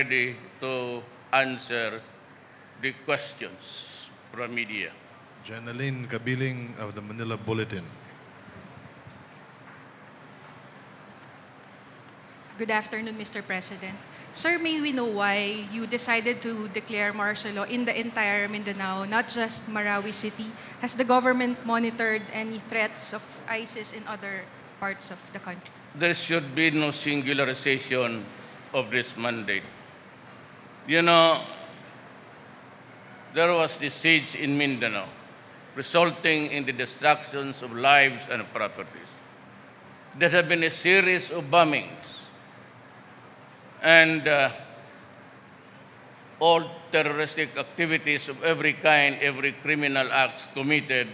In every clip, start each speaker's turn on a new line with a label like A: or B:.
A: ready to answer the questions from media.
B: Janeline Kabiling of the Manila Bulletin.
C: Good afternoon, Mr. President. Sir, may we know why you decided to declare martial law in the entire Mindanao, not just Marawi City? Has the government monitored any threats of ISIS in other parts of the country?
A: There should be no singularization of this mandate. You know, there was the siege in Mindanao, resulting in the destructions of lives and properties. There have been a series of bombings, and all terroristic activities of every kind, every criminal acts committed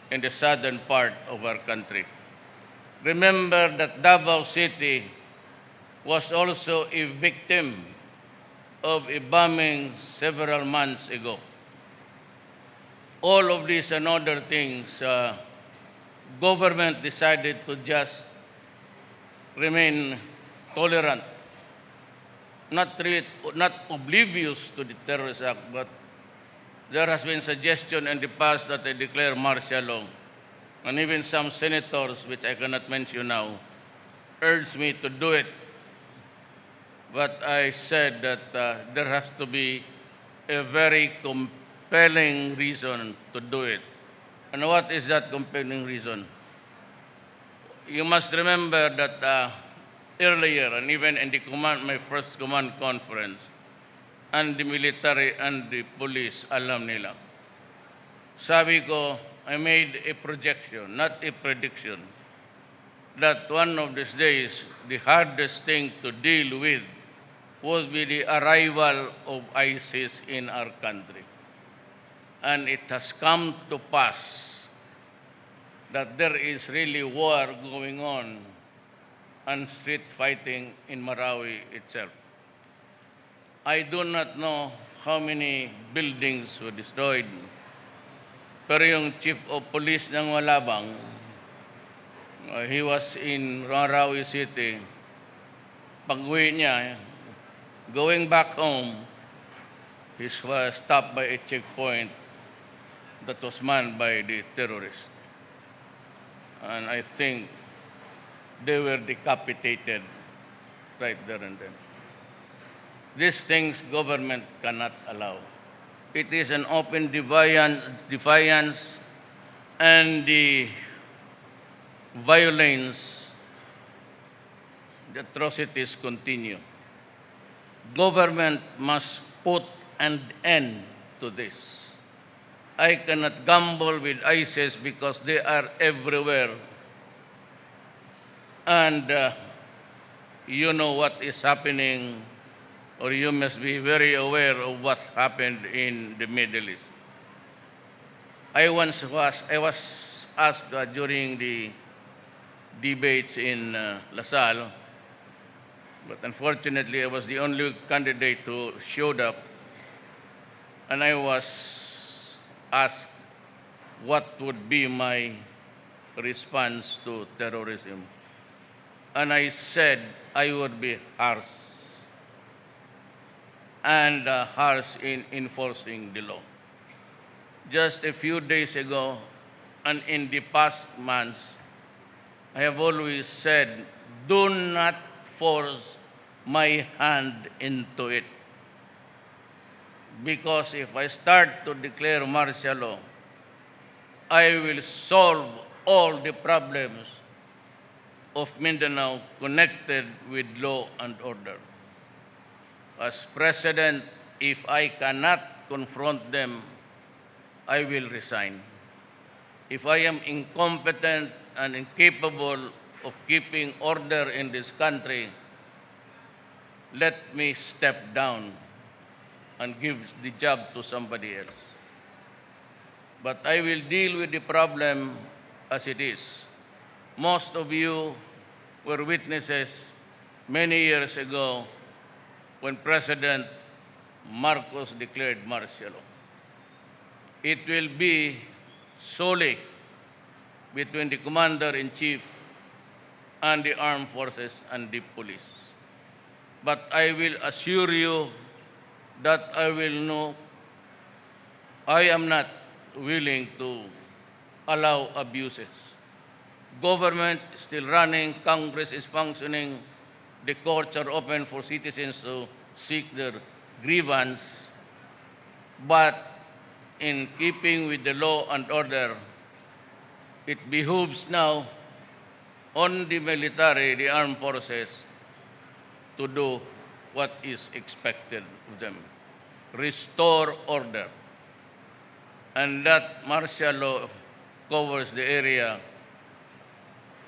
A: in the southern part of our country. Remember that Davao City was also a victim of a bombing several months ago. All of these and other things, government decided to just remain tolerant, not oblivious to the terrorist act, but there has been suggestion in the past that they declare martial law, and even some senators, which I cannot mention now, urged me to do it. But I said that there has to be a very compelling reason to do it. And what is that compelling reason? You must remember that earlier, and even in the my first command conference, and the military and the police, alam nila. Sabi ko, I made a projection, not a prediction, that one of these days, the hardest thing to deal with would be the arrival of ISIS in our country. And it has come to pass that there is really war going on and street fighting in Marawi itself. I do not know how many buildings were destroyed, pero yung chief of police ng Malabang, he was in Marawi City. Pag-uwi niya, going back home, he was stopped by a checkpoint that was manned by the terrorists. And I think they were decapitated right there and then. These things government cannot allow. It is an open defiance, and the violence, the atrocities continue. Government must put an end to this. I cannot gamble with ISIS because they are everywhere. And you know what is happening, or you must be very aware of what happened in the Middle East. I was asked during the debates in LaSalle, but unfortunately I was the only candidate who showed up, and I was asked what would be my response to terrorism. And I said I would be harsh, and harsh in enforcing the law. Just a few days ago, and in the past months, I have always said, do not force my hand into it. Because if I start to declare martial law, I will solve all the problems of Mindanao connected with law and order. As president, if I cannot confront them, I will resign. If I am incompetent and incapable of keeping order in this country, let me step down and give the job to somebody else. But I will deal with the problem as it is. Most of you were witnesses many years ago when President Marcos declared martial law. It will be solely between the Commander-in-Chief and the armed forces and the police. but I will assure you that I am not willing to allow abuses. Government is still running, Congress is functioning, the courts are open for citizens to seek their grievance, but in keeping with the law and order, it behooves now on the military, the armed forces, to do what is expected of them. Restore order. And that martial law covers the area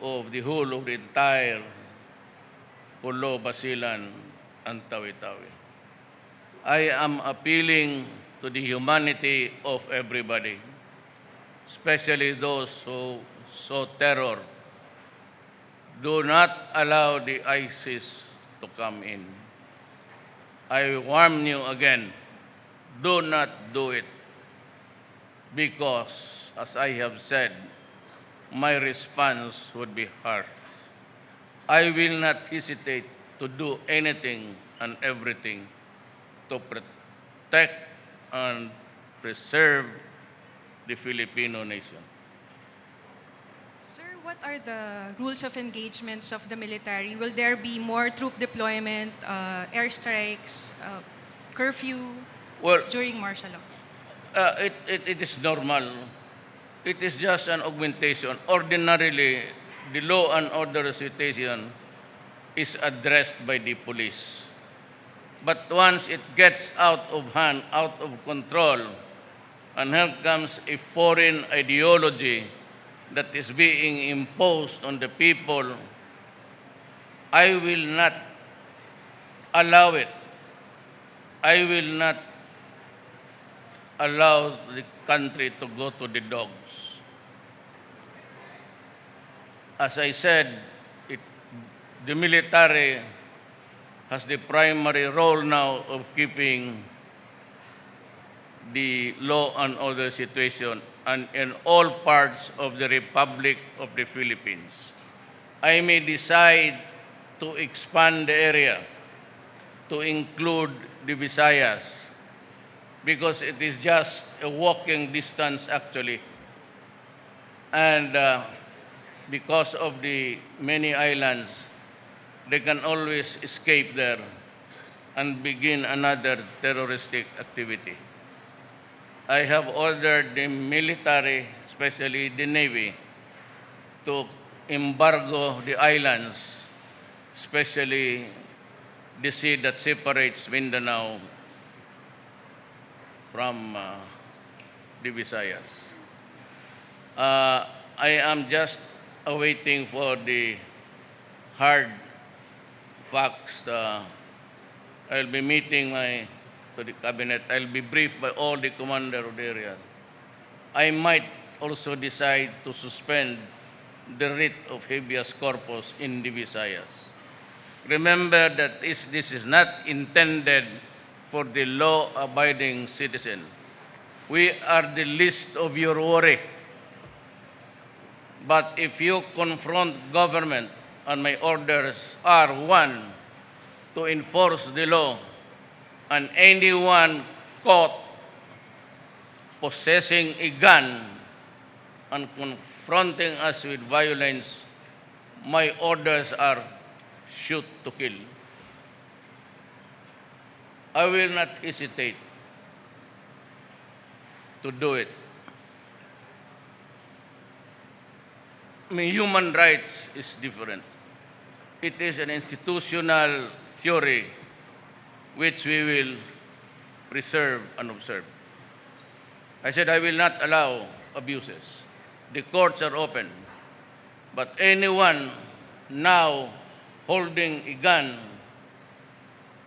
A: of the whole of the entire Pulo, Basilan, and Tawi-Tawi. I am appealing to the humanity of everybody, especially those who saw terror. Do not allow the ISIS to come in. I warn you again, do not do it, because, as I have said, my response would be harsh. I will not hesitate to do anything and everything to protect and preserve the Filipino nation.
C: Sir, what are the rules of engagements of the military? Will there be more troop deployment, airstrikes, curfew
A: Well,
C: during martial law?
A: it is normal. It is just an augmentation. Ordinarily, the law and order situation is addressed by the police. But once it gets out of hand, out of control, and here comes a foreign ideology that is being imposed on the people, I will not allow it. I will not allow the country to go to the dogs. As I said, the military has the primary role now of keeping the law and order situation and in all parts of the Republic of the Philippines. I may decide to expand the area to include the Visayas because it is just a walking distance actually. And because of the many islands, they can always escape there and begin another terroristic activity. I have ordered the military, especially the Navy, to embargo the islands, especially the sea that separates Mindanao from the Visayas. I am just awaiting for the hard facts. I'll be meeting to the cabinet. I'll be briefed by all the commander of the area. I might also decide to suspend the writ of habeas corpus in the Visayas. Remember that this is not intended for the law-abiding citizen. We are the least of your worry. But if you confront government, and my orders are, one, to enforce the law, and anyone caught possessing a gun and confronting us with violence, my orders are shoot to kill. I will not hesitate to do it. I mean, human rights is different. It is an institutional theory which we will preserve and observe. I said I will not allow abuses. The courts are open. But anyone now holding a gun,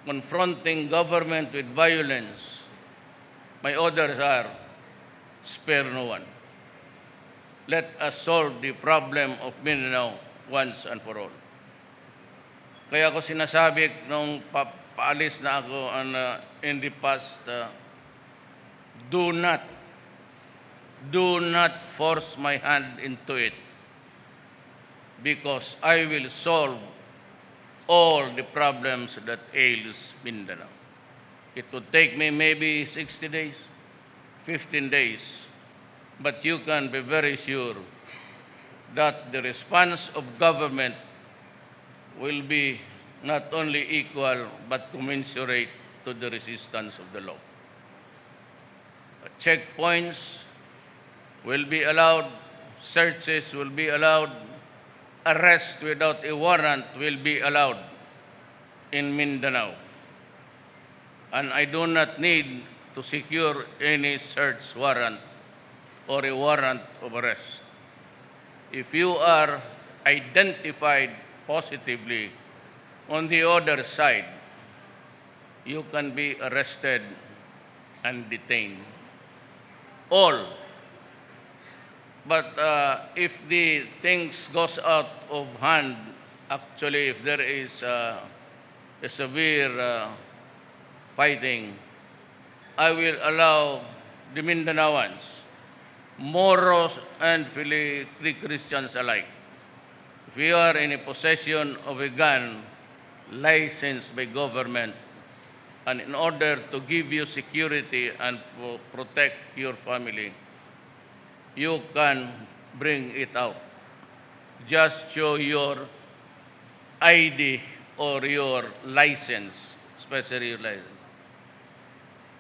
A: confronting government with violence, my orders are spare no one. Let us solve the problem of Mindanao once and for all. Kaya ako sinasabi nung paalis na ako in the past, do not force my hand into it, because I will solve all the problems that ails Mindanao. It would take me maybe 60 days, 15 days, but you can be very sure that the response of government will be not only equal but commensurate to the resistance of the law. Checkpoints will be allowed, searches will be allowed, arrest without a warrant will be allowed in Mindanao. And I do not need to secure any search warrant or a warrant of arrest. If you are identified positively on the other side, you can be arrested and detained. All. But if the things goes out of hand, actually, if there is a severe fighting, I will allow the Mindanaoans, Moros and Christians alike, if you are in a possession of a gun licensed by government, and in order to give you security and protect your family, you can bring it out. Just show your ID or your license, especially your license.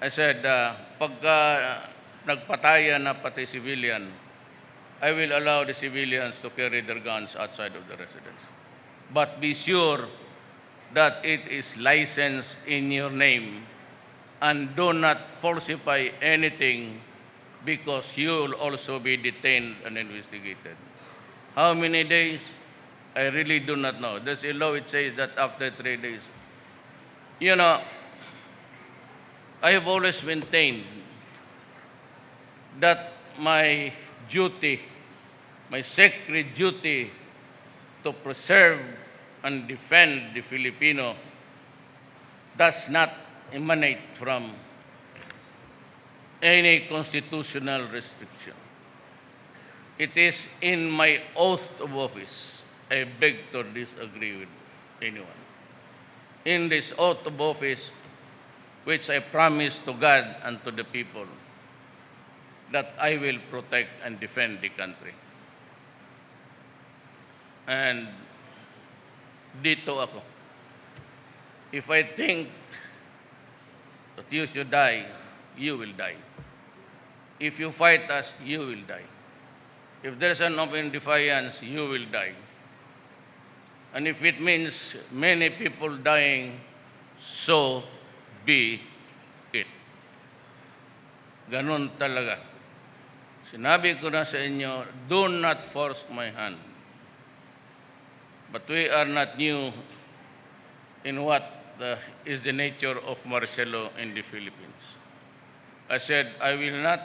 A: I said, pagka nagpatayan na pati civilian, I will allow the civilians to carry their guns outside of the residence. But be sure that it is licensed in your name, and do not falsify anything, because you will also be detained and investigated. How many days? I really do not know. There's a law which says that after 3 days. You know, I have always maintained that my duty, my sacred duty to preserve and defend the Filipino does not emanate from any constitutional restriction. It is in my oath of office. I beg to disagree with anyone. In this oath of office, which I promise to God and to the people, that I will protect and defend the country. And dito ako. If I think that you should die, you will die. If you fight us, you will die. If there's an open defiance, you will die. And if it means many people dying, so be it. Ganon talaga. Sinabi ko na sa inyo, do not force my hand. But we are not new in what is the nature of martial law in the Philippines. I said, I will not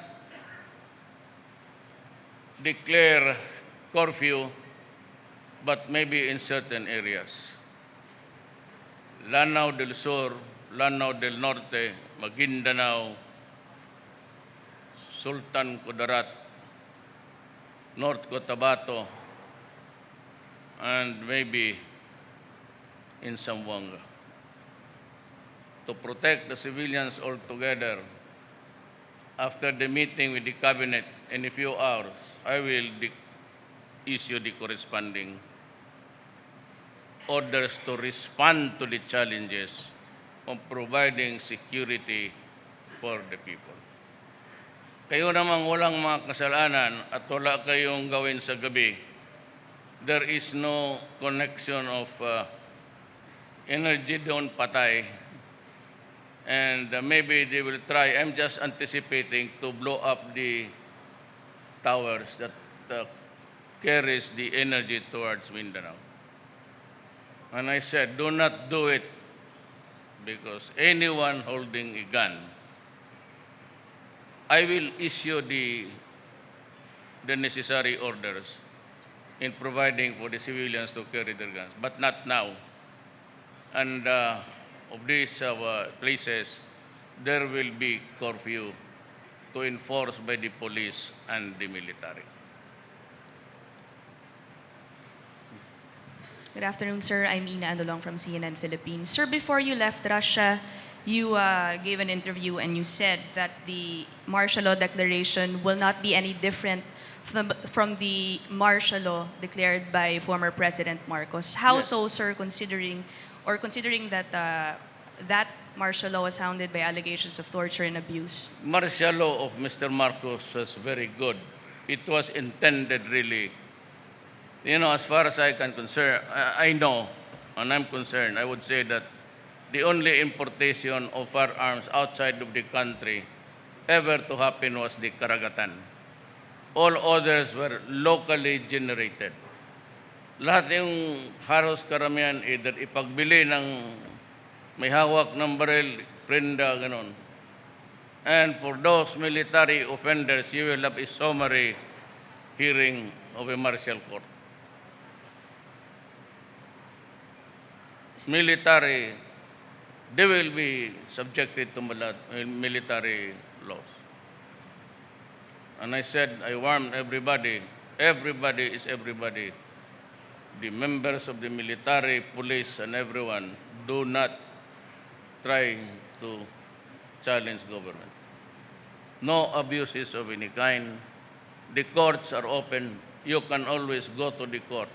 A: declare curfew, but maybe in certain areas. Lanao del Sur, Lanao del Norte, Maguindanao, Sultan Kudarat, North Cotabato, and maybe in Zamboanga. To protect the civilians altogether, after the meeting with the cabinet in a few hours, I will issue the corresponding orders to respond to the challenges of providing security for the people. Kayo namang walang mga kasalanan at wala kayong gawin sa gabi, there is no connection of energy doon patay, and maybe they will try. I'm just anticipating to blow up the towers that carries the energy towards Mindanao. And I said, do not do it, because anyone holding a gun, I will issue the necessary orders in providing for the civilians to carry their guns, but not now. And of these places, there will be curfew to enforce by the police and the military.
D: Good afternoon, sir. I'm Ina Andolong from CNN Philippines. Sir, before you left Russia, you gave an interview and you said that the martial law declaration will not be any different from the martial law declared by former President Marcos. How
A: Yes.
D: so, sir, considering that that martial law was hounded by allegations of torture and abuse?
A: Martial law of Mr. Marcos was very good. It was intended really. As far as I know, and I'm concerned, I would say that the only importation of firearms outside of the country ever to happen was the Karagatan. All others were locally generated. Lahat yung halos karamihan, either ipagbili ng may hawak ng baril, prenda, ganon. And for those military offenders, you will have a summary hearing of a martial court. Military, they will be subjected to military laws. And I said, I warned everybody is everybody. The members of the military, police, and everyone, do not try to challenge government. No abuses of any kind. The courts are open. You can always go to the court.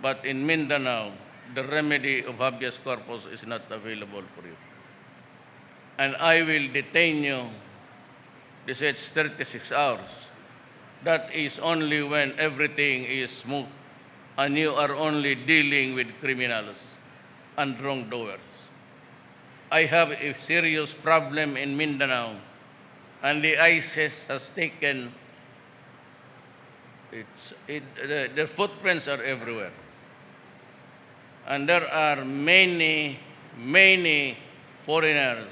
A: But in Mindanao, the remedy of habeas corpus is not available for you. And I will detain you, they said 36 hours. That is only when everything is smooth and you are only dealing with criminals and wrongdoers. I have a serious problem in Mindanao, and the ISIS has taken, their footprints are everywhere. And there are many foreigners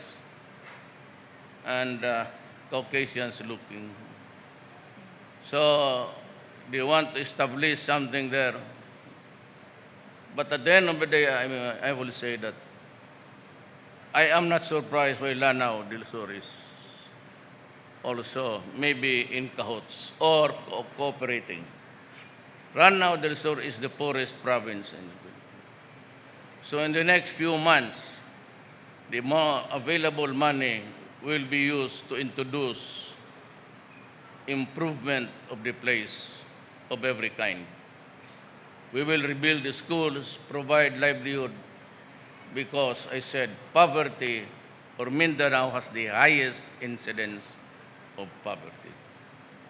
A: and Caucasians looking. So they want to establish something there. But at the end of the day, I will say that I am not surprised why Lanao del Sur is also maybe in cahoots or cooperating. Lanao del Sur is the poorest province in the Philippines. So in the next few months, the more available money will be used to introduce improvement of the place of every kind. We will rebuild the schools, provide livelihood, because I said poverty, or Mindanao has the highest incidence of poverty.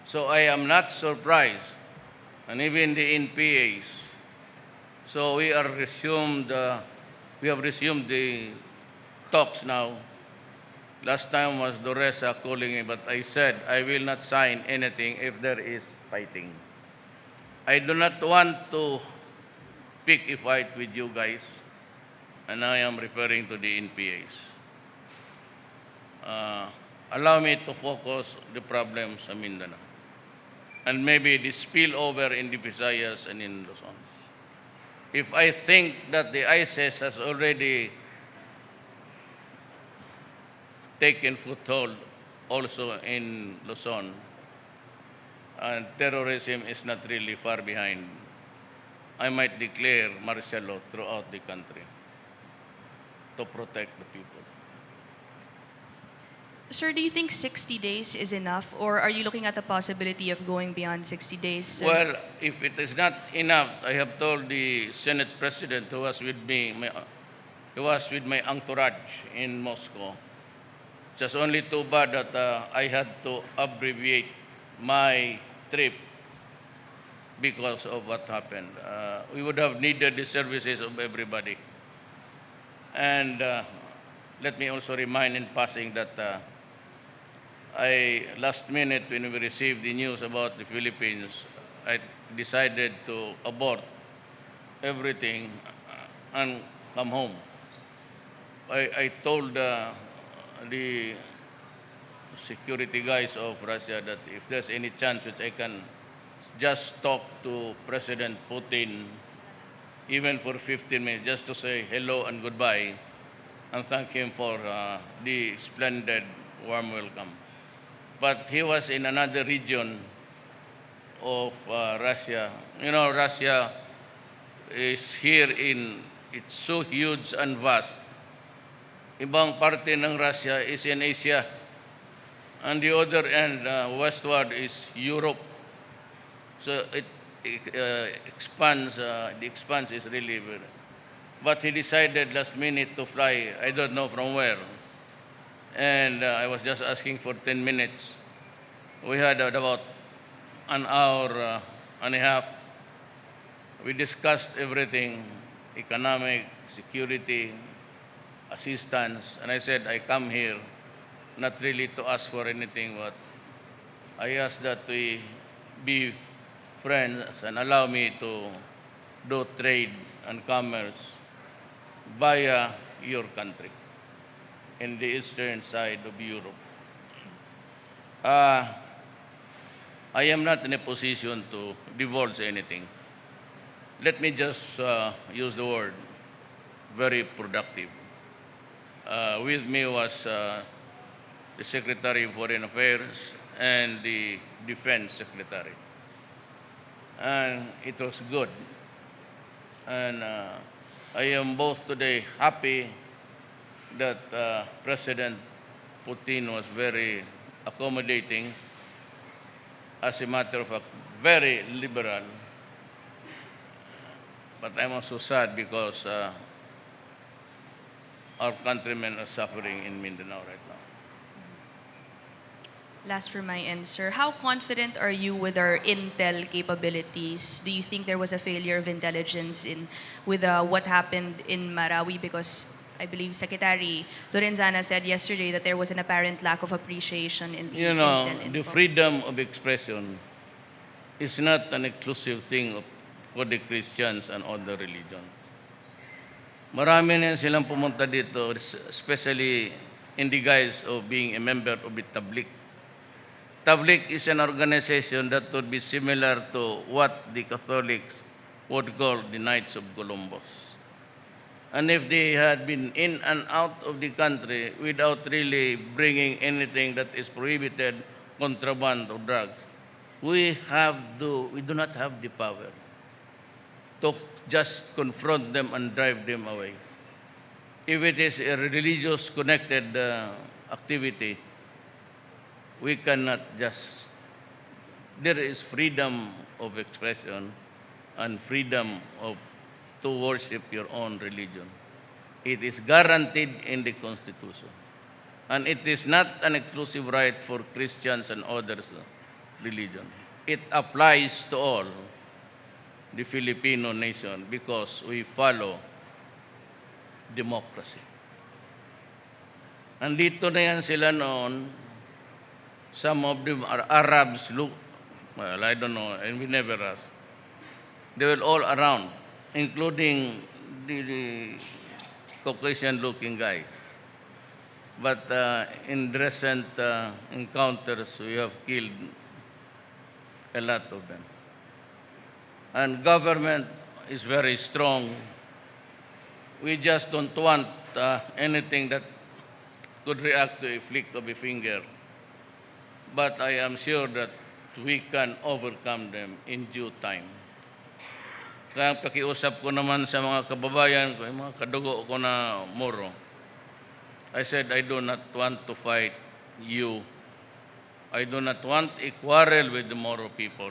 A: So I am not surprised, and even the NPAs. So we have resumed the talks now. Last time was Doresa calling me, but I said I will not sign anything if there is fighting. I do not want to pick a fight with you guys, and I am referring to the NPAs. Allow me to focus the problems sa Mindanao, and maybe the spillover in the Visayas and in Luzon. If I think that the ISIS has already taken foothold also in Luzon, and terrorism is not really far behind, I might declare martial law throughout the country to protect the people.
D: Sir, do you think 60 days is enough, or are you looking at the possibility of going beyond 60 days?
A: Well, if it is not enough, I have told the Senate President who was with me, he was with my entourage in Moscow. Just only too bad that I had to abbreviate my trip because of what happened. We would have needed the services of everybody. And let me also remind in passing that last minute when we received the news about the Philippines, I decided to abort everything and come home. I told the security guys of Russia that if there's any chance which I can just talk to President Putin, even for 15 minutes, just to say hello and goodbye, and thank him for the splendid warm welcome. But he was in another region of Russia. You know, Russia, is here in, it's so huge and vast. Ibang parte ng Russia is in Asia, and the other end, westward, is Europe. So it expands, the expanse is really very. But he decided last minute to fly, I don't know from where. And I was just asking for 10 minutes. We had about an hour and a half. We discussed everything, economic, security, assistance. And I said, I come here not really to ask for anything, but I ask that we be friends and allow me to do trade and commerce via your country in the eastern side of Europe. I am not in a position to divulge anything. Let me just use the word very productive. With me was the Secretary of Foreign Affairs and the Defense Secretary. And it was good. And I am both today happy that President Putin was very accommodating, as a matter of fact, very liberal. But I'm also sad because our countrymen are suffering in Mindanao right now.
D: Last for my end, sir. How confident are you with our intel capabilities? Do you think there was a failure of intelligence with what happened in Marawi? Because I believe Secretary Lorenzana said yesterday that there was an apparent lack of appreciation in the
A: You know,
D: intel
A: the
D: info.
A: freedom of expression is not an exclusive thing for the Christians and other religions. Marami na silang pumunta dito, especially in the guise of being a member of the Tabligh. Tabligh is an organization that would be similar to what the Catholics would call the Knights of Columbus. And if they had been in and out of the country without really bringing anything that is prohibited, contraband or drugs, we do not have the power to just confront them and drive them away. If it is a religious connected activity, we cannot just, there is freedom of expression and freedom to worship your own religion. It is guaranteed in the Constitution. And it is not an exclusive right for Christians and others religion. It applies to all the Filipino nation because we follow democracy. Andito na yan sila noon. Some of them are Arabs, well, I don't know, and we never asked. They were all around, including the Caucasian-looking guys. But in recent encounters, we have killed a lot of them. And government is very strong. We just don't want anything that could react to a flick of a finger. But I am sure that we can overcome them in due time. Kaya pakiusap ko naman sa mga kababayan ko, mga kadugo ko na Moro, I said, I do not want to fight you. I do not want a quarrel with the Moro people.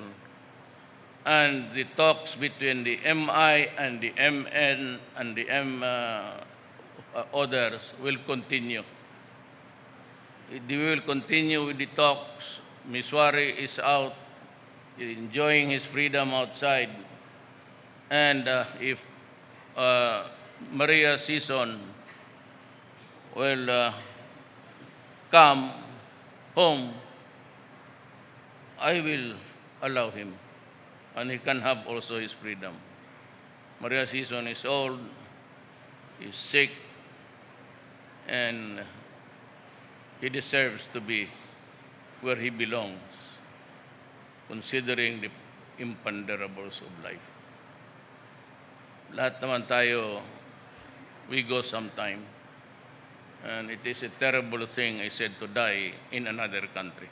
A: And the talks between the MI and the MN and the others will continue. We will continue with the talks. Miswari is out, enjoying his freedom outside. And if Maria Season will come home, I will allow him. And he can have also his freedom. Maria Season is old, is sick, and he deserves to be where he belongs, considering the imponderables of life. Lahat naman tayo, we go sometime. And it is a terrible thing, I said, to die in another country.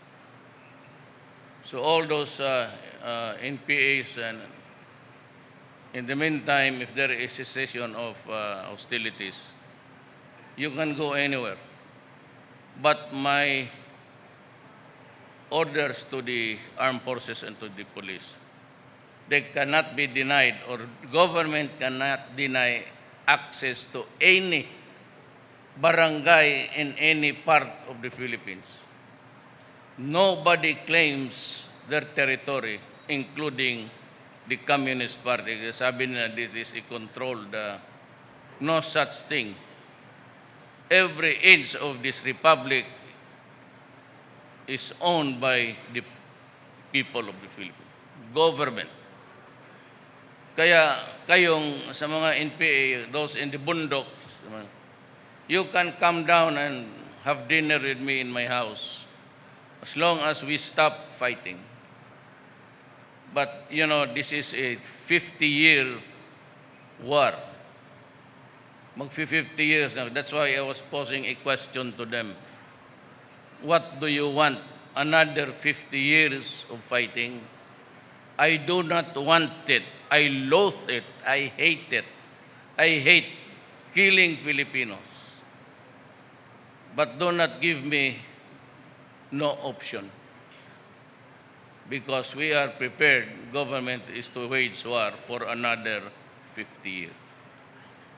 A: So all those NPAs and In the meantime, if there is cessation of hostilities, you can go anywhere. But my orders to the armed forces and to the police, they cannot be denied, or government cannot deny access to any barangay in any part of the Philippines. Nobody claims their territory, including the Communist Party. Sabi nila, this is a controlled, no such thing. Every inch of this republic is owned by the people of the Philippines. Government. Kaya kayong sa mga NPA, those in the bundok, you can come down and have dinner with me in my house as long as we stop fighting. But, this is a 50-year war. Mag-50 years now. That's why I was posing a question to them. What do you want? Another 50 years of fighting? I do not want it. I loathe it. I hate it. I hate killing Filipinos. But do not give me no option. Because we are prepared, government is to wage war for another 50 years.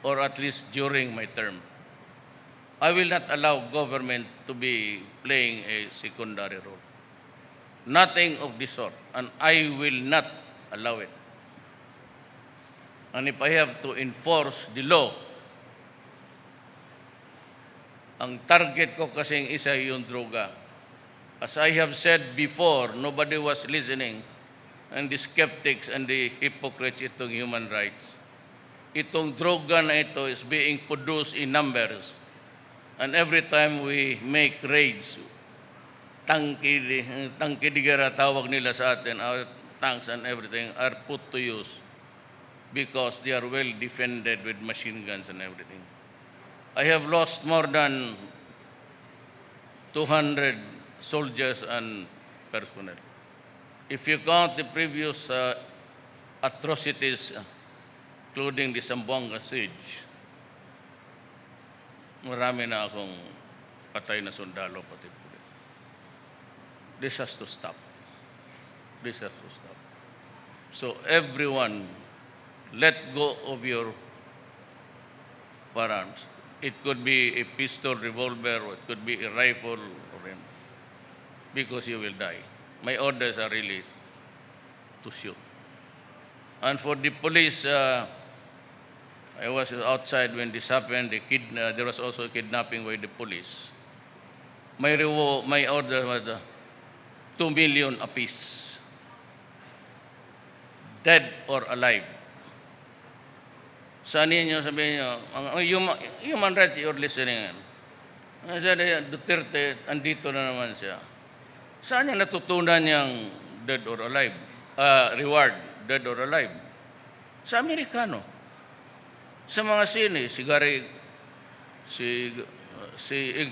A: Or at least during my term. I will not allow government to be playing a secondary role. Nothing of the sort. And I will not allow it. And if I have to enforce the law, ang target ko kasing isa yung droga. As I have said before, nobody was listening, and the skeptics and the hypocrites itong human rights. Itong droga na ito is being produced in numbers. And every time we make raids, tangkidigara tawag nila sa atin, our tanks and everything are put to use because they are well defended with machine guns and everything. I have lost more than 200 soldiers and personnel. If you count the previous atrocities, including the Zamboanga siege, marami na akong patay na sundalo, pati pulis. This has to stop. This has to stop. So everyone, let go of your firearms. It could be a pistol, revolver, or it could be a rifle, because you will die. My orders are really to shoot. And for the police, I was outside when this happened. There was also kidnapping by the police. My order was 2 million apiece, dead or alive. Saan ninyo sabihin nyo, human rights you're listening. Sabi Duterte, andito na naman siya. Saan niya natutunan niyang dead or alive? Reward, dead or alive? Sa Amerikano. Sa mga sine, si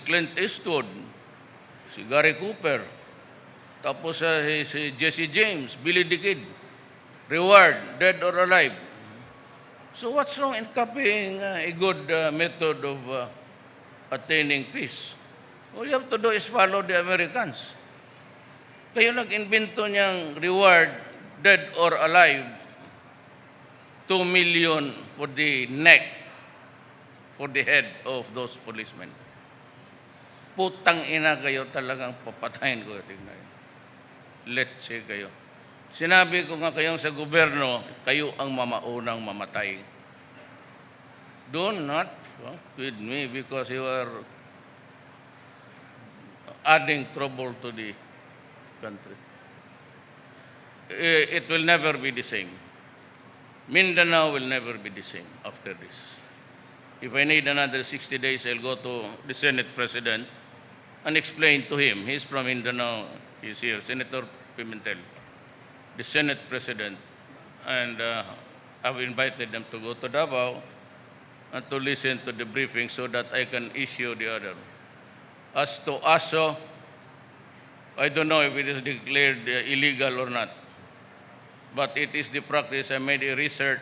A: Clint Eastwood, si Gary Cooper, tapos si Jesse James, Billy the Kid. Reward, dead or alive. So what's wrong in copying a good method of attaining peace? All you have to do is follow the Americans. Kayo nag-invento niyang reward, dead or alive, 2 million for the neck, for the head of those policemen. Putang ina kayo, talagang papatayin ko. Tingnan. Let's say kayo. Sinabi ko nga kayong sa gobyerno, kayo ang mamaunang mamatay. Do not with me because you are adding trouble to the country. It will never be the same. Mindanao will never be the same after this. If I need another 60 days, I'll go to the Senate President and explain to him. He's from Mindanao. He's here, Senator Pimentel, the Senate President. And I've invited them to go to Davao and to listen to the briefing so that I can issue the order. As to ASO, I don't know if it is declared illegal or not. But it is the practice. I made a research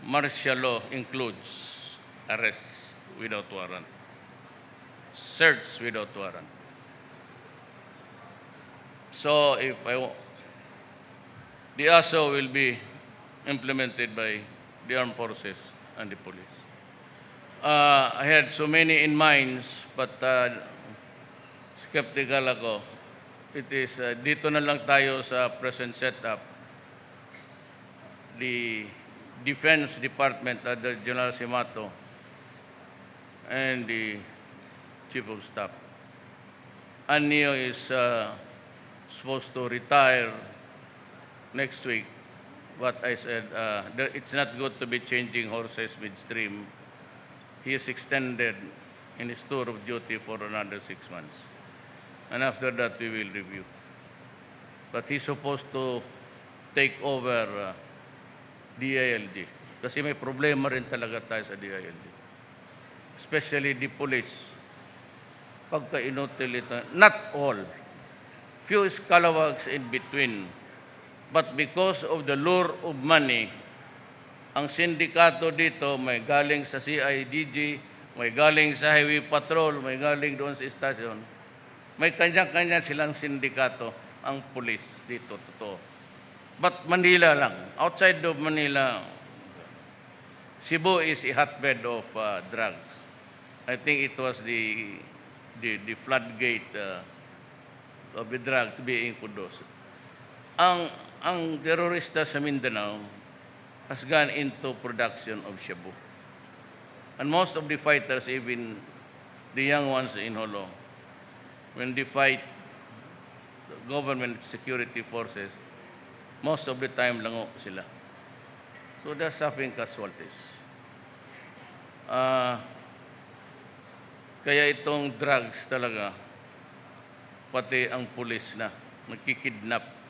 A: martial law includes arrests without warrant, search without warrant. So if the ASO will be implemented by the armed forces and the police. I had so many in mind, but skeptical ako. It is, dito na lang tayo sa present setup. The Defense Department under General Simato and the Chief of Staff. Anio is supposed to retire next week, but I said it's not good to be changing horses midstream. He is extended in his tour of duty for another 6 months. And after that, we will review. But he's supposed to take over DILG. Kasi may problema rin talaga tayo sa DILG. Especially the police. Pagka inutilita, not all. Few scalawags in between. But because of the lure of money, ang sindikato dito may galing sa CIDG, may galing sa Highway Patrol, may galing doon sa istasyon. May kanya-kanya silang sindikato, ang police dito, totoo. But Manila lang. Outside of Manila, Cebu is a hotbed of drugs. I think it was the floodgate of the drugs being produced. Ang terorista sa Mindanao has gone into production of shabu. And most of the fighters, even the young ones in Holo, when they fight the government security forces, most of the time lango sila. So they're suffering casualties. Kaya itong drugs talaga, pati ang pulis na nagkikidnap.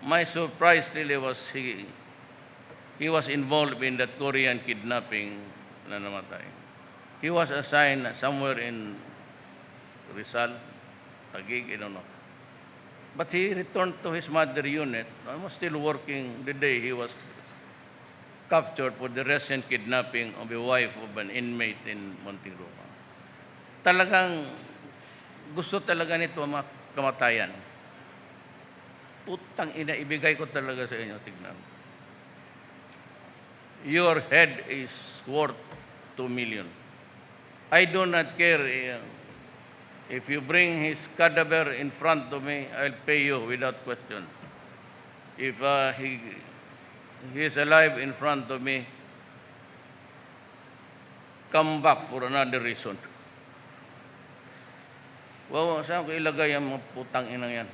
A: My surprise really was he was involved in that Korean kidnapping na namatay. He was assigned somewhere in Rizal, Taguig, I don't know. But he returned to his mother unit. I was still working the day he was captured for the recent kidnapping of a wife of an inmate in Montegroma. Talagang gusto talaga nito kamatayan. Putang ina, ibigay ko talaga sa inyo, tignan. Your head is worth 2 million. I do not care if you bring his cadaver in front of me, I'll pay you without question. If he is alive in front of me, come back for another reason. Wow, saan ko ilagay ang mga putang inang yan?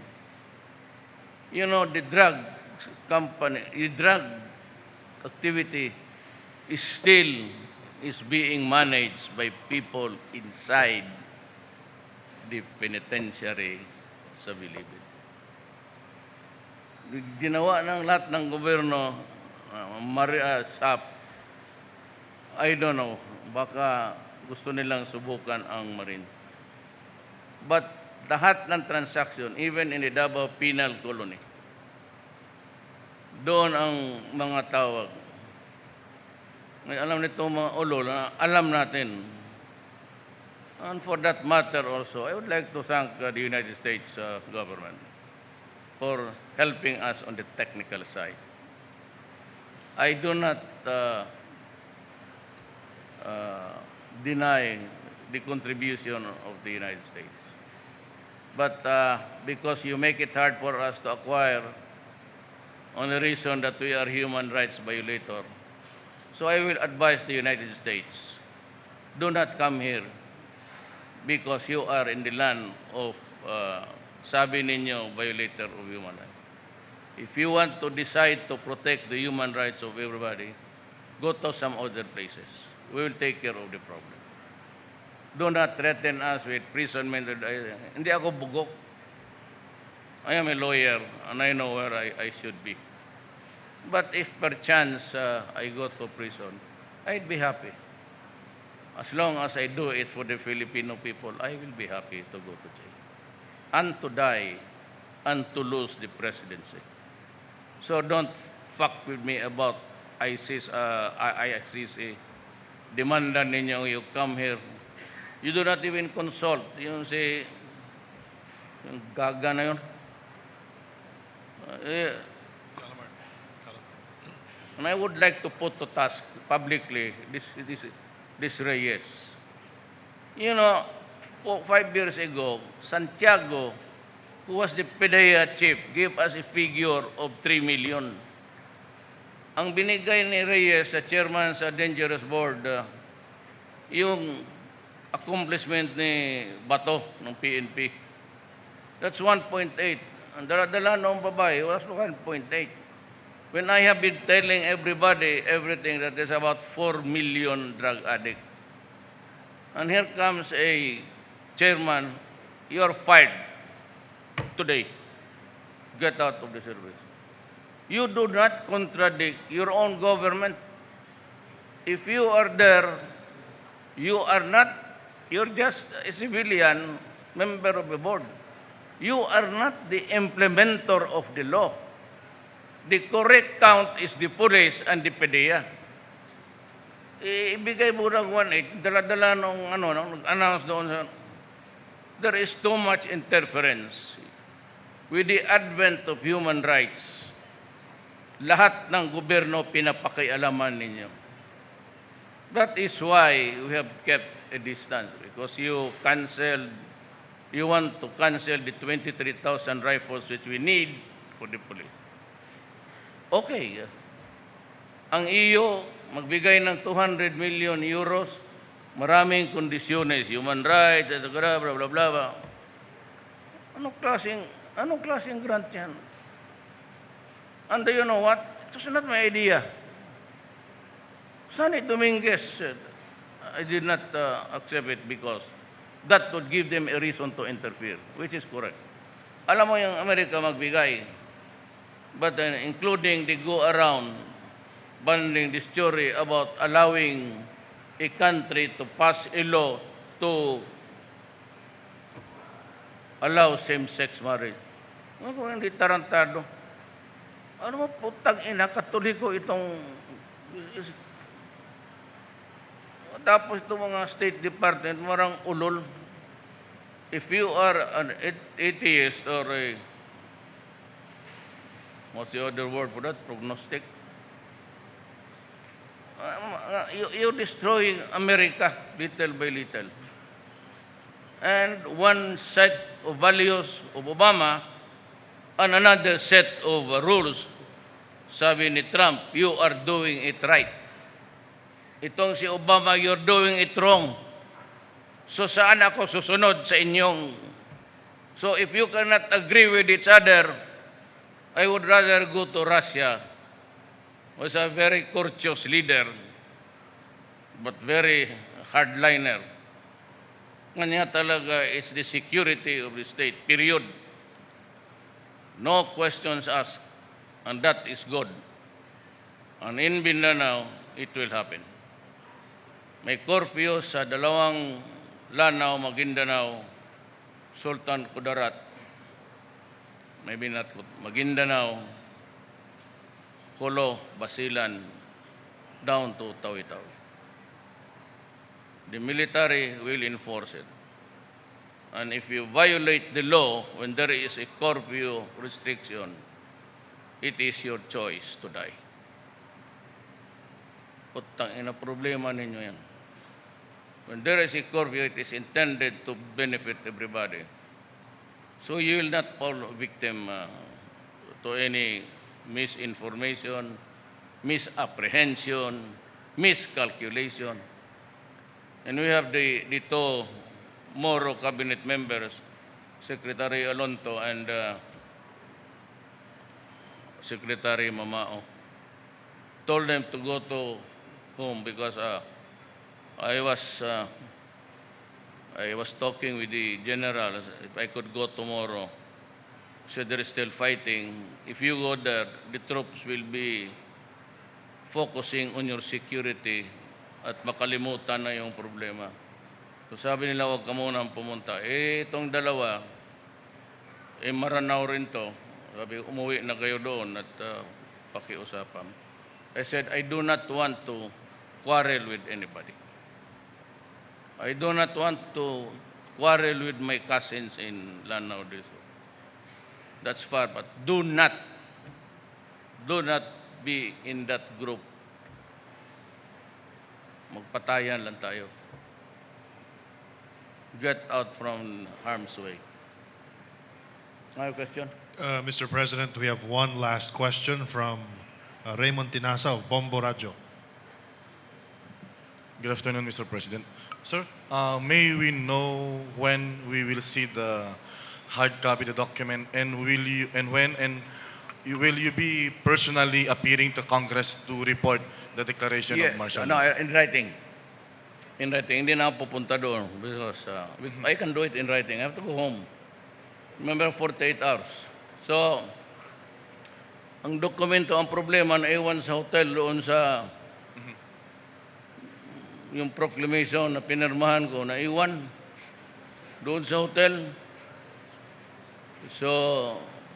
A: You know, the drug company, the drug activity is being managed by people inside the penitentiary sa Bilibid. Ginawa ng lahat ng gobyerno, SAP, I don't know, baka gusto nilang subukan ang Marine. But lahat ng transaction, even in the Davao Penal Colony, doon ang mga tawag. May alam nito mga ulol, alam natin. And for that matter also, I would like to thank the United States government for helping us on the technical side. I do not deny the contribution of the United States. But because you make it hard for us to acquire on the reason that we are human rights violator, so I will advise the United States, do not come here because you are in the land of, sabi ninyo, violator of human rights. If you want to decide to protect the human rights of everybody, go to some other places. We will take care of the problem. Do not threaten us with imprisonment. Hindi ako bugok. I am a lawyer and I know where I should be. But if perchance I go to prison, I'd be happy. As long as I do it for the Filipino people, I will be happy to go to jail. And to die, and to lose the presidency. So don't fuck with me about ICC, demandan ninyo you come here. You do not even consult. Yung yung gaga na yun. Eh, and I would like to put to task publicly this Reyes. You know, 5 years ago, Santiago, who was the PDEA chief, gave us a figure of 3 million. Ang binigay ni Reyes sa chairman sa Dangerous Board, yung accomplishment ni Bato ng PNP, that's 1.8. Ang dala-dala ng babae was 1.8. When I have been telling everybody everything that there's about 4 million drug addicts. And here comes a chairman, you are fired today. Get out of the service. You do not contradict your own government. If you are there, you are not, you're just a civilian member of the board. You are not the implementer of the law. The correct count is the police and the PDEA. Ibigay mo ng 1.8, dala-dala nung nag-announce doon sa, there is too much interference with the advent of human rights. Lahat ng gobyerno pinapakialaman ninyo. That is why we have kept a distance, because you want to cancel the 23,000 rifles which we need for the police. Okay. Ang EU magbigay ng 200 million euros, maraming kondisyones, human rights, blah, blah, blah, blah. Anong klaseng grant yan? And you know what? It was not my idea. Sonny Dominguez said, I did not accept it because that would give them a reason to interfere, which is correct. Alam mo yung Amerika magbigay, but including the go-around banding this story about allowing a country to pass a law to allow same-sex marriage. Ano kung hindi tarantado? Ano mo, putang ina, Katoliko itong... Tapos itong mga State Department, marang ulol. If you are an atheist or a... What's the other word for that? Prognostic? You're destroying America little by little. And one set of values of Obama and another set of rules, sabi ni Trump, you are doing it right. Itong si Obama, you're doing it wrong. So saan ako susunod sa inyong... So if you cannot agree with each other, I would rather go to Russia, who is a very courteous leader, but very hardliner. Kanya talaga is the security of the state, period. No questions asked, and that is good. And in Mindanao, it will happen. May curfew sa dalawang Lanao, Maguindanao, Sultan Kudarat, maybe not Maguindanao, Kolo, Basilan, down to Tawi-Tawi. The military will enforce it. And if you violate the law when there is a curfew restriction, it is your choice to die. Putang ina, problema ninyo yan. When there is a curfew, it is intended to benefit everybody. So you will not fall victim to any misinformation, misapprehension, miscalculation. And we have the two Moro cabinet members, Secretary Alonto and Secretary Mamao, told them to go to home because I was talking with the general, if I could go tomorrow. So there is still fighting. If you go there, the troops will be focusing on your security at makalimutan na yung problema. So sabi nila, huwag ka munang pumunta. Itong dalawa, Maranao rin to. Sabi, umuwi na kayo doon at pakiusapan. I said, I do not want to quarrel with anybody. I do not want to quarrel with my cousins in Lanao. That's far, but do not be in that group. Magpatayan lang tayo. Get out from harm's way. My question?
B: Mr. President, we have one last question from Raymond Tinasa of Bombo Radio.
E: Good afternoon, Mr. President. Sir, may we know when we will see the hard copy of the document, and will you be personally appearing to Congress to report the declaration
A: Yes,
E: of martial
A: no,
E: law?
A: in writing. In writing. Hindi na ako pupunta doon because I can do it in writing. I have to go home. Remember, 48 hours. So, ang dokumento, ang problema, naiwan sa hotel doon sa yung proclamation na pinirmahan ko, naiwan doon sa hotel. So,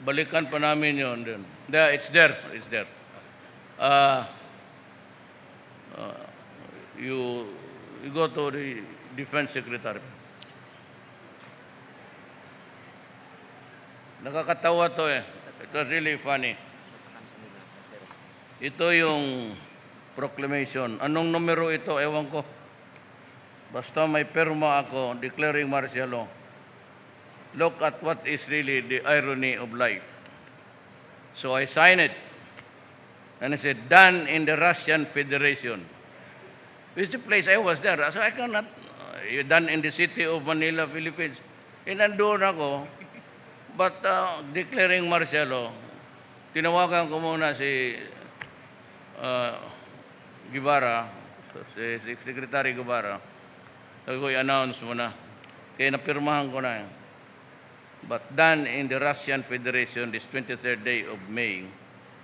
A: balikan pa namin yun din. It's there. It's there. You go to the Defense Secretary. Nakakatawa to eh. It was really funny. Ito yung proclamation. Anong numero ito? Ewan ko. Basta may perma ako declaring martial law. Look at what is really the irony of life. So I signed it. And I said, done in the Russian Federation. Which is the place I was there. So I cannot, done in the city of Manila, Philippines. Nandun ako. But declaring martial law, tinawagan ko muna si Guevara, si Secretary Guevara. Sabi ko, i-announce mo na. Kaya napirmahan ko na. But done in the Russian Federation this 23rd day of May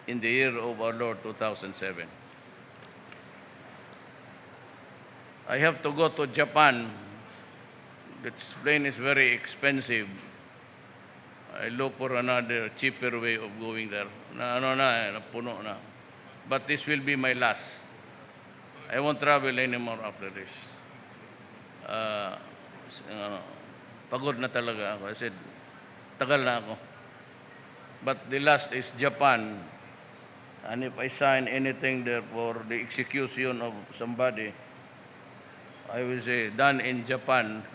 A: in the year of our Lord 2007. I have to go to Japan. The plane is very expensive. I look for another cheaper way of going there. Napuno na. But this will be my last. I won't travel anymore after this. Pagod na talaga ako. I said, tagal na ako. But the last is Japan. And if I sign anything there for the execution of somebody, I will say, done in Japan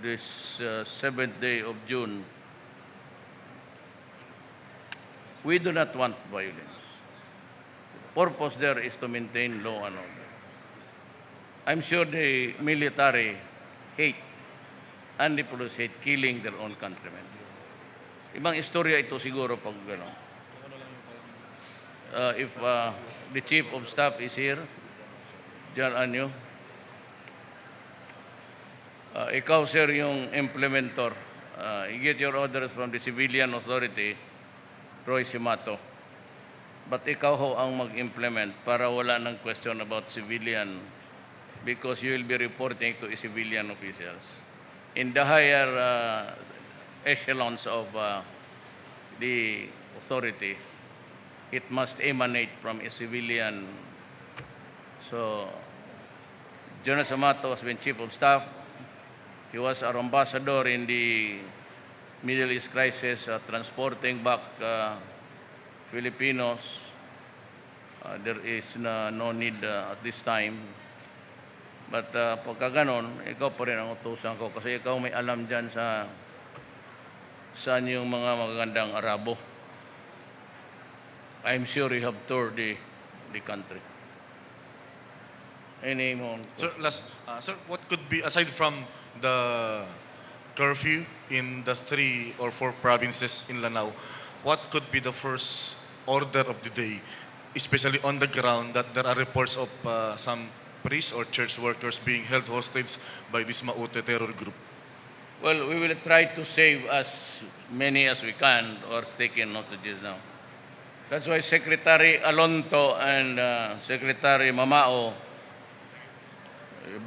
A: this 7th day of June. We do not want violence. The purpose there is to maintain law and order. I'm sure the military hate and the police hate killing their own countrymen. Ibang istorya ito siguro pag gano'n. If the Chief of Staff is here, John Anyo, ikaw sir yung implementer. You get your orders from the civilian authority, Roy Simato. But ikaw ho ang mag-implement para wala ng question about civilian because you will be reporting to civilian officials. In the higher echelons of the authority, it must emanate from a civilian. So, Jonas Amato has been Chief of Staff. He was our ambassador in the Middle East crisis, transporting back Filipinos. There is no need at this time. But pagka ganon, ikaw pa rin ang utusan ko kasi ikaw may alam dyan sa saan yung mga magagandang Arabo. I'm sure you have toured the country. Any more?
E: Sir, sir, what could be, aside from the curfew in the 3 or 4 provinces in Lanao, what could be the first order of the day, especially on the ground, that there are reports of some priests or church workers being held hostage by this Maute terror group?
A: Well, we will try to save as many as we can or taking hostages now. That's why Secretary Alonto and Secretary Mamao,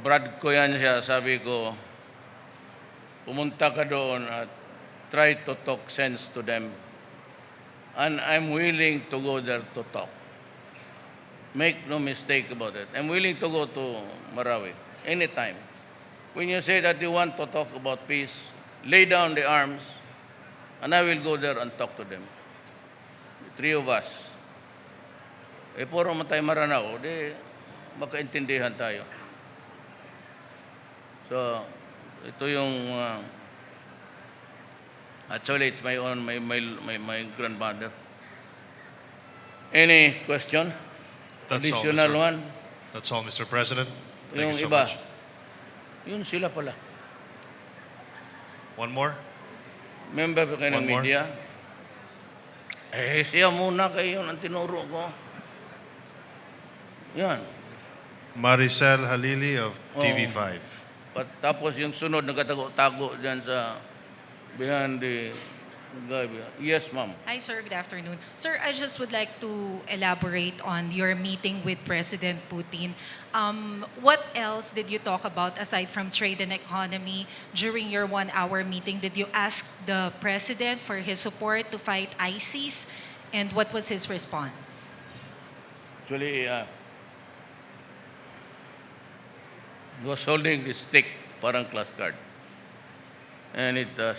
A: Brad ko yan siya, sabi ko, pumunta ka doon at try to talk sense to them. And I'm willing to go there to talk. Make no mistake about it. I'm willing to go to Marawi anytime. When you say that you want to talk about peace, lay down the arms, and I will go there and talk to them. The three of us. Eh, puro man tayo Maranao, di makaintindihan tayo. So, ito yung, actually, it's my own, my grandmother. Any question?
B: That's all,
A: Additional
B: Mr.
A: one?
B: That's all, Mr. President. Thank
A: Yung
B: you so
A: iba.
B: much.
A: Yun sila pala.
B: One more?
A: Member pa kayo ng
B: One more?
A: media? Eh, siya muna kayo ang tinuro ko. Yan.
B: Maricel Halili of
A: Oo.
B: TV5.
A: Tapos yung sunod, nagkatago-tago dyan sa behind the guy. Yes, ma'am.
F: Hi, sir. Good afternoon. Sir, I just would like to elaborate on your meeting with President Putin. What else did you talk about aside from trade and economy during your 1-hour meeting? Did you ask the President for his support to fight ISIS? And what was his response?
A: Actually, he was holding the stick, parang class card. And it was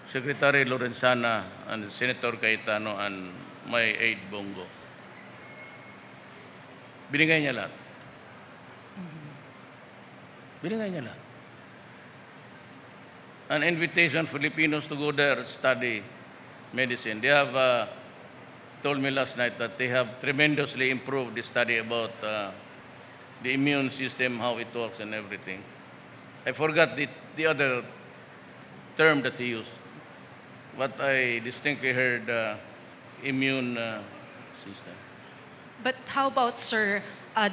A: Secretary Lorenzana and Senator Cayetano and my aide Bongo. Binigay niya lahat. Binigay niya lahat. An invitation for Filipinos to go there study medicine. They have told me last night that they have tremendously improved the study about the immune system, how it works and everything. I forgot the other term that he used, but I distinctly heard immune system.
F: But how about, sir,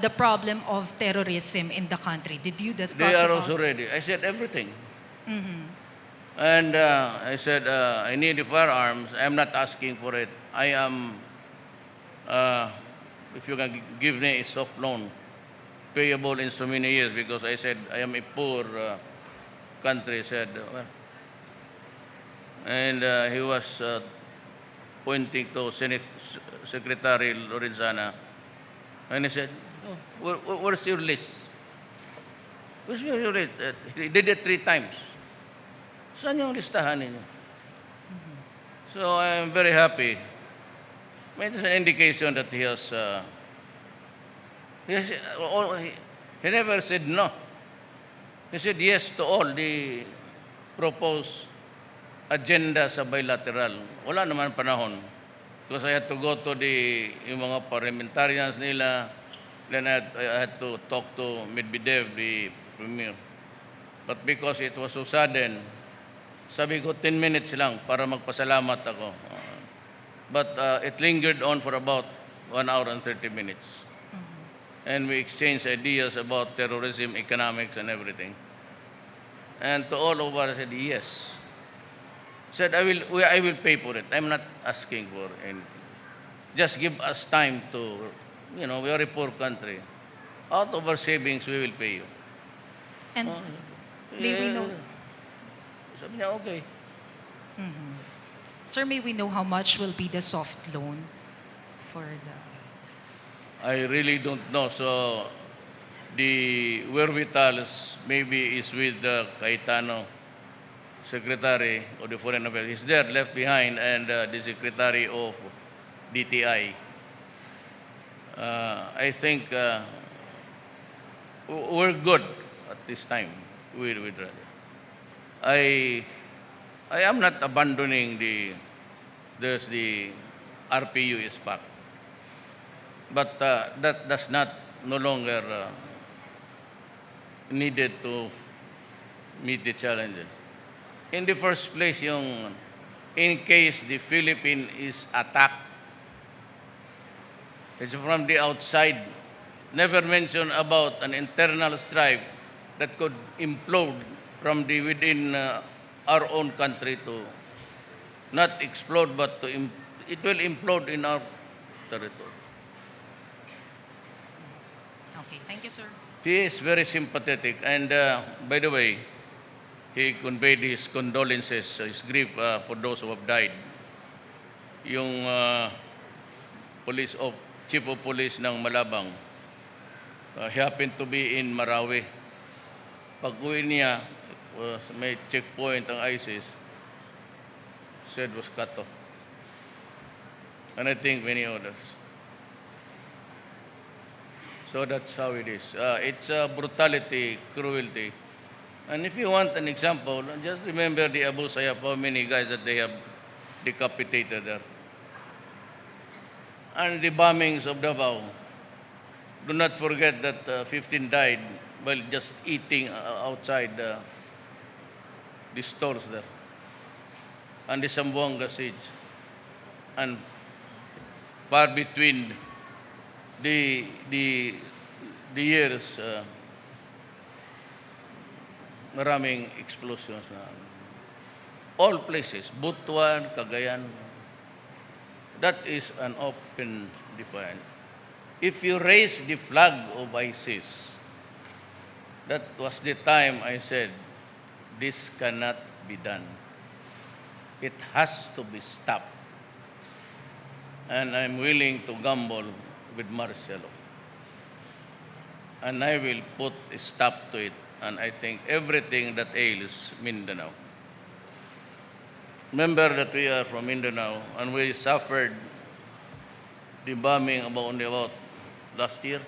F: the problem of terrorism in the country? Did you discuss
A: They are
F: about-
A: also ready. I said everything. And I said, I need the firearms. I'm not asking for it. I am, if you can give me a soft loan, payable in so many years, because I said, I am a poor country, said, well. And he was pointing to Secretary Lorenzana, and he said, oh, where's your list? Where's your list? He did it 3 times. Saan yung listahan ninyo? So I'm very happy. It's an indication that he has, he never said no. He said yes to all the proposed agenda sa bilateral. Wala naman panahon. Because I had to go to yung mga parliamentarians nila. Then I had to talk to Medvedev, the premier. But because it was so sudden, sabi ko 10 minutes lang para magpasalamat ako. But it lingered on for about 1 hour and 30 minutes. And we exchanged ideas about terrorism, economics, and everything. And to all of us, I said, yes. Said, I will pay for it. I'm not asking for anything. Just give us time to, we are a poor country. Out of our savings, we will pay you.
F: And may we know,
A: Sabi niya, okay.
F: sir, may we know how much will be the soft loan for the...
A: I really don't know. So the wherewithal maybe is with the Cayetano Secretary of the Foreign Affairs. He's there, left behind, and the Secretary of DTI. I think we're good at this time. I am not abandoning the RPU is back. But that does not no longer needed to meet the challenges. In the first place, in case the Philippines is attacked, it's from the outside. Never mention about an internal strife that could implode from the within our own country to not explode, but it will implode in our territory.
F: Okay, thank you, sir.
A: He is very sympathetic, and by the way, he conveyed his condolences, his grief for those who have died. Yung police chief of police ng Malabang. He happened to be in Marawi. Pag-uwi niya, may checkpoint ang ISIS, said was cut off. And I think many others. So that's how it is. It's brutality, cruelty. And if you want an example, just remember the Abu Sayyaf, how many guys that they have decapitated there. And the bombings of Davao. Do not forget that 15 died while just eating outside the stores there. And the Zamboanga siege. And far between the years, maraming explosions na. All places, Butuan, Cagayan. That is an open defiance. If you raise the flag of ISIS, that was the time I said, this cannot be done. It has to be stopped. And I'm willing to gamble with Marcelo. And I will put a stop to it. And I think everything that ails Mindanao. Remember that we are from Mindanao and we suffered the bombing about last year.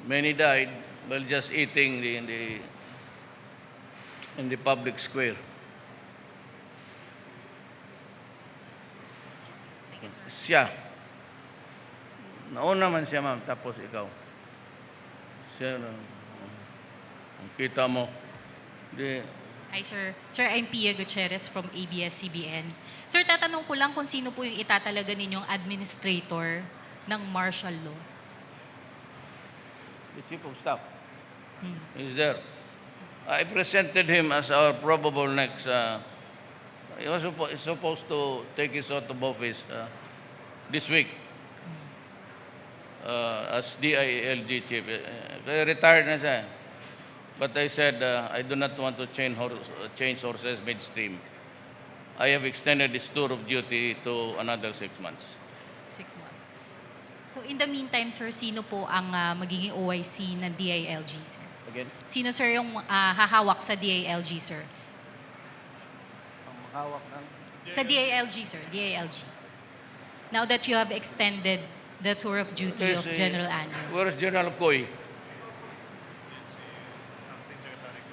A: Many died while just eating in the public square.
F: Thank you, sir.
A: Siya. Nauna man siya, ma'am, tapos ikaw. Siya, ang kita mo. Di,
G: Hi, sir. Sir, I'm Pia Gutierrez from ABS-CBN. Sir, tatanong ko lang kung sino po yung itatalaga ninyong administrator ng martial law.
A: the chief of staff is there. I presented him as our probable next. He was supposed to take his oath of office this week as DILG chief. Retired na siya. But I said, I do not want to change horses midstream. I have extended his tour of duty to another 6 months.
G: 6 months. So in the meantime, sir, sino po ang magiging OIC ng DILG, sir?
A: Again?
G: Sino, sir, yung hahawak sa DILG, sir?
A: Ang mahawak ng...
G: Sa DILG, sir. DILG. Now that you have extended the tour of duty of General Anyo.
A: Where's General Koy?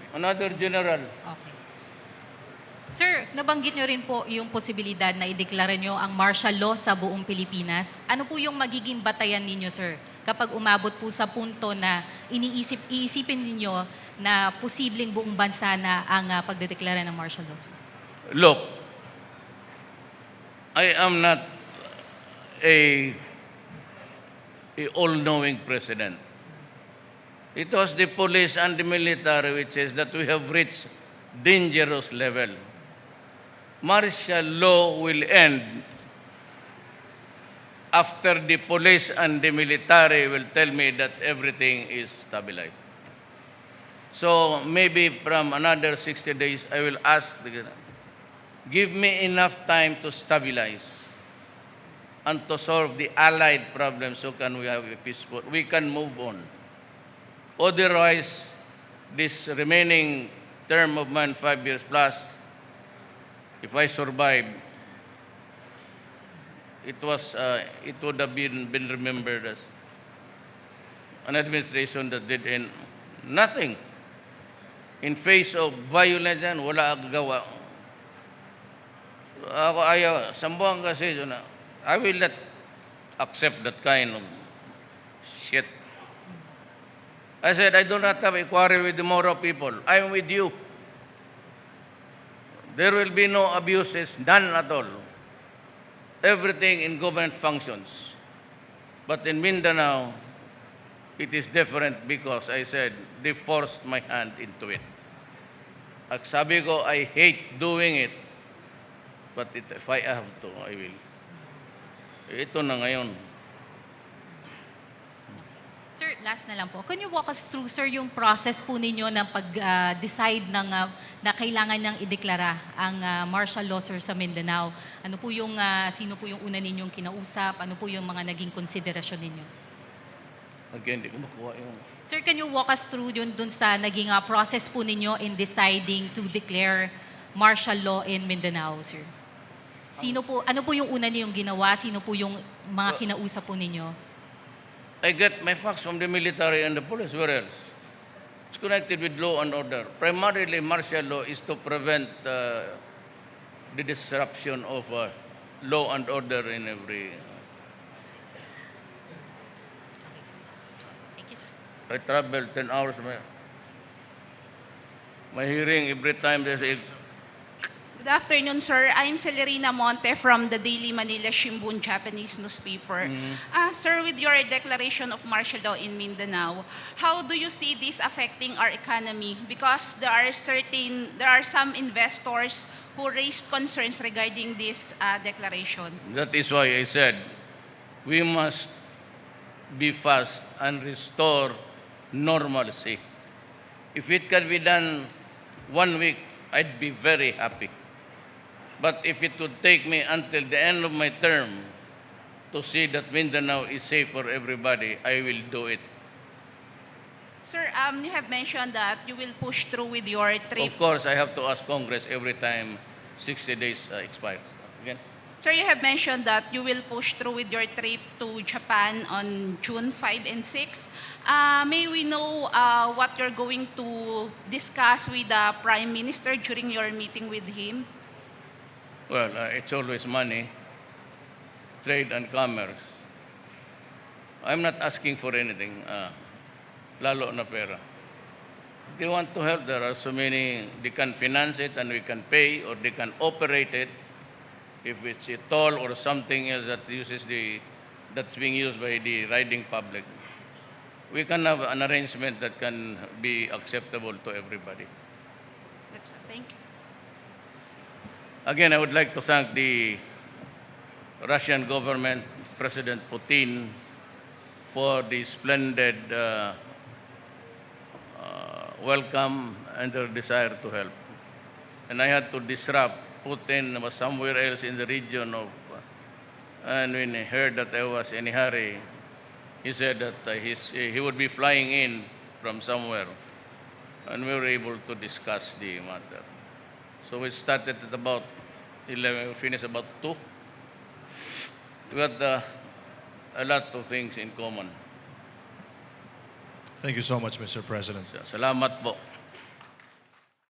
A: Another general.
G: Okay. Sir, nabanggit nyo rin po yung posibilidad na ideklara nyo ang martial law sa buong Pilipinas. Ano po yung magiging batayan ninyo, sir, kapag umabot po sa punto na iisipin ninyo na posibleng buong bansa na ang pagdedeklara ng martial law, sir?
A: Look, I am not a all-knowing president. It was the police and the military which says that we have reached dangerous level. Martial law will end after the police and the military will tell me that everything is stabilized. So maybe from another 60 days, I will ask, give me enough time to stabilize and to solve the allied problems so can we have a peaceful, we can move on. Otherwise, this remaining term of mine, 5 years plus, if I survive, it would have been remembered as an administration that did nothing. In face of violence, yan, wala gawa. Ako ayaw, sambuang kasi, I will not accept that kind of shit. I said, I do not have a quarrel with the Moro people. I am with you. There will be no abuses, none at all. Everything in government functions. But in Mindanao, it is different because I said, they forced my hand into it. At sabi ko, I hate doing it. But if I have to, I will. Ito na ngayon.
G: Sir, last na lang po. Can you walk us through, sir, yung process po ninyo ng pag-decide na kailangan nang ideklara ang martial law, sir, sa Mindanao? Ano po yung, sino po yung una ninyong kinausap? Ano po yung mga naging konsiderasyon ninyo?
A: Again, hindi ko makuha yung...
G: Sir, can you walk us through yun dun sa naging process po ninyo in deciding to declare martial law in Mindanao, sir? Sino po, ano po yung una niyong ginawa? Sino po yung mga kinausap po ninyo?
A: I get my facts from the military and the police. Where else? It's connected with law and order. Primarily, martial law is to prevent the disruption of law and order in every...
G: Thank you, sir.
A: I travel 10 hours. My hearing, every time there's a...
H: Good afternoon, sir. I'm Celerina Monte from the Daily Manila Shimbun Japanese newspaper. Sir, with your declaration of martial law in Mindanao, how do you see this affecting our economy? Because there are some investors who raised concerns regarding this declaration.
A: That is why I said we must be fast and restore normalcy. If it can be done 1 week, I'd be very happy. But if it would take me until the end of my term to see that Mindanao is safe for everybody, I will do it.
H: Sir, you have mentioned that you will push through with your trip.
A: Of course, I have to ask Congress every time 60 days expires. Again?
H: Sir, you have mentioned that you will push through with your trip to Japan on June 5 and 6. May we know what you're going to discuss with the Prime Minister during your meeting with him?
A: Well, it's always money, trade and commerce. I'm not asking for anything, lalo na pera. If they want to help, there are so many, they can finance it and we can pay, or they can operate it. If it's a toll or something else that's being used by the riding public, we can have an arrangement that can be acceptable to everybody.
H: That's all. Thank you.
A: Again, I would like to thank the Russian government, President Putin, for the splendid welcome and their desire to help. And I had to disrupt. Putin was somewhere else in the region of, and when he heard that I was in a hurry, he said that he would be flying in from somewhere, and we were able to discuss the matter. So we started at about 11, we finished about 2. We had a lot of things in common.
B: Thank you so much, Mr. President.
A: Salamat po.